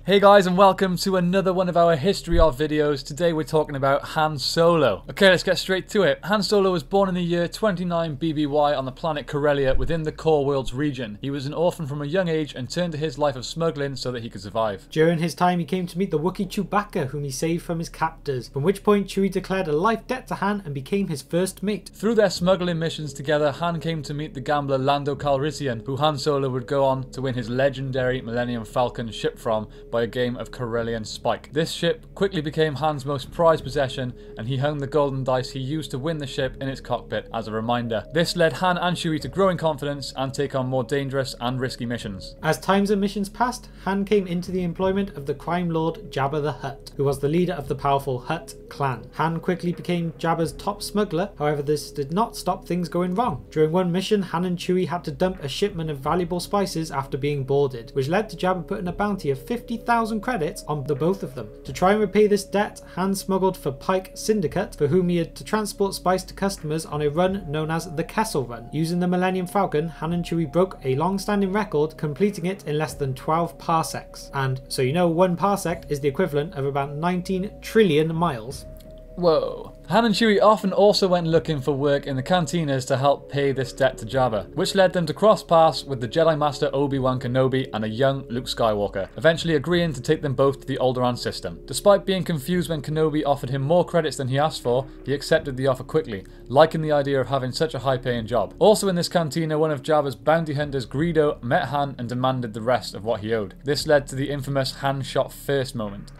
Hey guys, and welcome to another one of our History Of videos. Today we're talking about Han Solo. Okay, let's get straight to it. Han Solo was born in the year 29 BBY on the planet Corellia within the Core Worlds region. He was an orphan from a young age and turned to his life of smuggling so that he could survive. During his time he came to meet the Wookiee Chewbacca, whom he saved from his captors, from which point Chewie declared a life debt to Han and became his first mate. Through their smuggling missions together, Han came to meet the gambler Lando Calrissian, who Han Solo would go on to win his legendary Millennium Falcon ship from by a game of Corellian Spike. This ship quickly became Han's most prized possession, and he hung the golden dice he used to win the ship in its cockpit as a reminder. This led Han and Chewie to grow in confidence and take on more dangerous and risky missions. As times and missions passed, Han came into the employment of the crime lord Jabba the Hutt, who was the leader of the powerful Hutt clan. Han quickly became Jabba's top smuggler, however this did not stop things going wrong. During one mission, Han and Chewie had to dump a shipment of valuable spices after being boarded, which led to Jabba putting a bounty of 50,000 credits on the both of them. To try and repay this debt, Han smuggled for Pike Syndicate, for whom he had to transport spice to customers on a run known as the Kessel Run. Using the Millennium Falcon, Han and Chewie broke a long-standing record, completing it in less than 12 parsecs. And so you know, 1 parsec is the equivalent of about 19 trillion miles. Whoa. Han and Chewie often also went looking for work in the cantinas to help pay this debt to Jabba, which led them to cross paths with the Jedi Master Obi-Wan Kenobi and a young Luke Skywalker, eventually agreeing to take them both to the Alderaan system. Despite being confused when Kenobi offered him more credits than he asked for, he accepted the offer quickly, liking the idea of having such a high-paying job. Also in this cantina, one of Jabba's bounty hunters, Greedo, met Han and demanded the rest of what he owed. This led to the infamous Han shot first moment.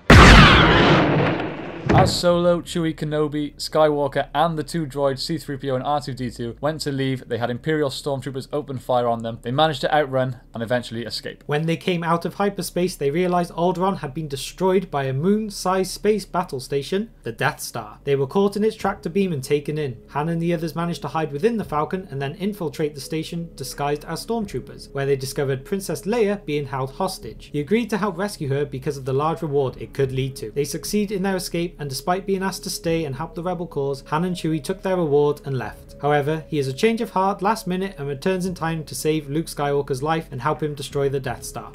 As Solo, Chewie, Kenobi, Skywalker, and the 2 droids C-3PO and R2-D2 went to leave, they had Imperial stormtroopers open fire on them. They managed to outrun and eventually escape. When they came out of hyperspace, they realised Alderaan had been destroyed by a moon-sized space battle station, the Death Star. They were caught in its tractor beam and taken in. Han and the others managed to hide within the Falcon and then infiltrate the station disguised as stormtroopers, where they discovered Princess Leia being held hostage. He agreed to help rescue her because of the large reward it could lead to. They succeed in their escape, and despite being asked to stay and help the rebel cause, Han and Chewie took their reward and left. However, he has a change of heart last minute and returns in time to save Luke Skywalker's life and help him destroy the Death Star.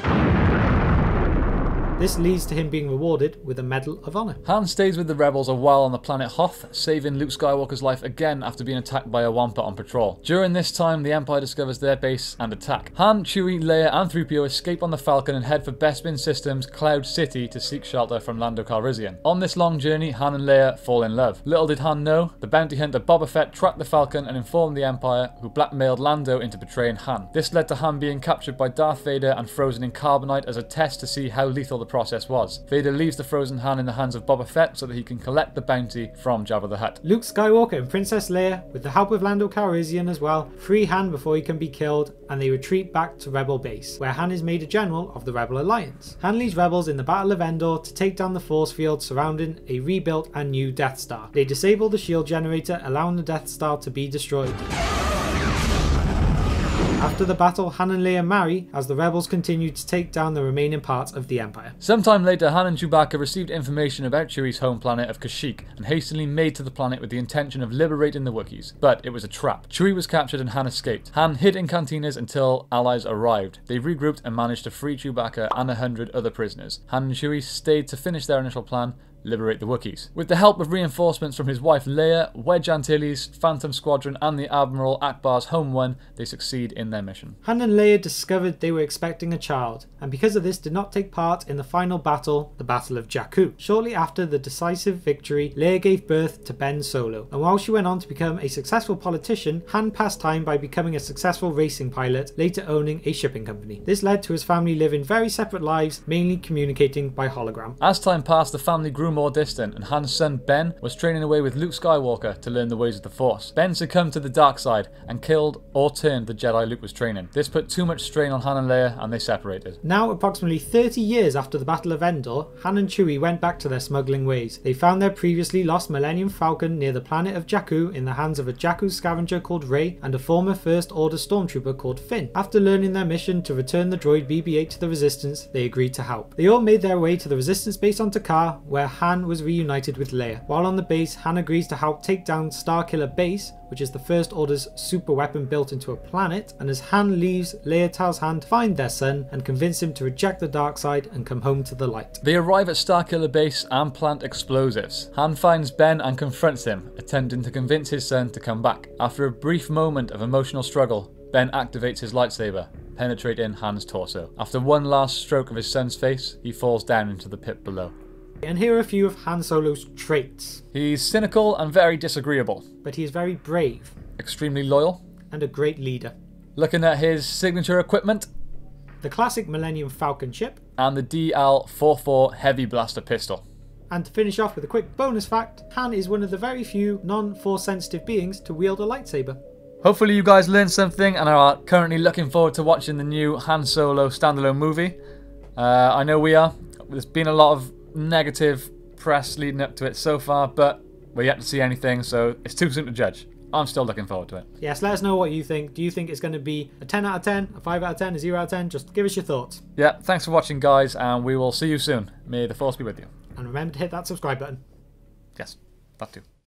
This leads to him being rewarded with a Medal of Honor. Han stays with the rebels a while on the planet Hoth, saving Luke Skywalker's life again after being attacked by a Wampa on patrol. During this time, the Empire discovers their base and attack. Han, Chewie, Leia, and 3PO escape on the Falcon and head for Bespin Systems' Cloud City to seek shelter from Lando Calrissian. On this long journey, Han and Leia fall in love. Little did Han know, the bounty hunter Boba Fett tracked the Falcon and informed the Empire, who blackmailed Lando into betraying Han. This led to Han being captured by Darth Vader and frozen in carbonite as a test to see how lethal the process was. Vader leaves the frozen Han in the hands of Boba Fett so that he can collect the bounty from Jabba the Hutt. Luke Skywalker and Princess Leia, with the help of Lando Calrissian as well, free Han before he can be killed, and they retreat back to Rebel base, where Han is made a general of the Rebel Alliance. Han leads rebels in the Battle of Endor to take down the force field surrounding a rebuilt and new Death Star. They disable the shield generator, allowing the Death Star to be destroyed. After the battle, Han and Leia marry as the rebels continue to take down the remaining parts of the Empire. Sometime later, Han and Chewbacca received information about Chewie's home planet of Kashyyyk and hastily made to the planet with the intention of liberating the Wookiees. But it was a trap. Chewie was captured and Han escaped. Han hid in cantinas until allies arrived. They regrouped and managed to free Chewbacca and 100 other prisoners. Han and Chewie stayed to finish their initial plan: liberate the Wookiees. With the help of reinforcements from his wife Leia, Wedge Antilles, Phantom Squadron, and the Admiral Akbar's Home One, they succeed in their mission. Han and Leia discovered they were expecting a child, and because of this did not take part in the final battle, the Battle of Jakku. Shortly after the decisive victory, Leia gave birth to Ben Solo, and while she went on to become a successful politician, Han passed time by becoming a successful racing pilot, later owning a shipping company. This led to his family living very separate lives, mainly communicating by hologram. As time passed, the family grew more distant, and Han's son Ben was training away with Luke Skywalker to learn the ways of the Force. Ben succumbed to the dark side and killed or turned the Jedi Luke was training. This put too much strain on Han and Leia, and they separated. Now, approximately 30 years after the Battle of Endor, Han and Chewie went back to their smuggling ways. They found their previously lost Millennium Falcon near the planet of Jakku in the hands of a Jakku scavenger called Rey and a former First Order stormtrooper called Finn. After learning their mission to return the droid BB-8 to the Resistance, they agreed to help. They all made their way to the Resistance base on Takar, where Han was reunited with Leia. While on the base, Han agrees to help take down Starkiller Base, which is the First Order's super weapon built into a planet, and as Han leaves, Leia tells Han to find their son and convince him to reject the dark side and come home to the light. They arrive at Starkiller Base and plant explosives. Han finds Ben and confronts him, attempting to convince his son to come back. After a brief moment of emotional struggle, Ben activates his lightsaber, penetrating Han's torso. After one last stroke of his son's face, he falls down into the pit below. And here are a few of Han Solo's traits. He's cynical and very disagreeable. But he is very brave. Extremely loyal. And a great leader. Looking at his signature equipment. The classic Millennium Falcon ship. And the DL-44 heavy blaster pistol. And to finish off with a quick bonus fact, Han is one of the very few non-force sensitive beings to wield a lightsaber. Hopefully you guys learned something and are currently looking forward to watching the new Han Solo standalone movie. I know we are. There's been a lot of negative press leading up to it so far, but we're yet to see anything, so it's too soon to judge. I'm still looking forward to it. Yes, let us know what you think. Do you think it's going to be a 10 out of 10, a 5 out of 10, a 0 out of 10? Just give us your thoughts. Yeah, thanks for watching, guys, and we will see you soon. May the Force be with you. And remember to hit that subscribe button. Yes, that too.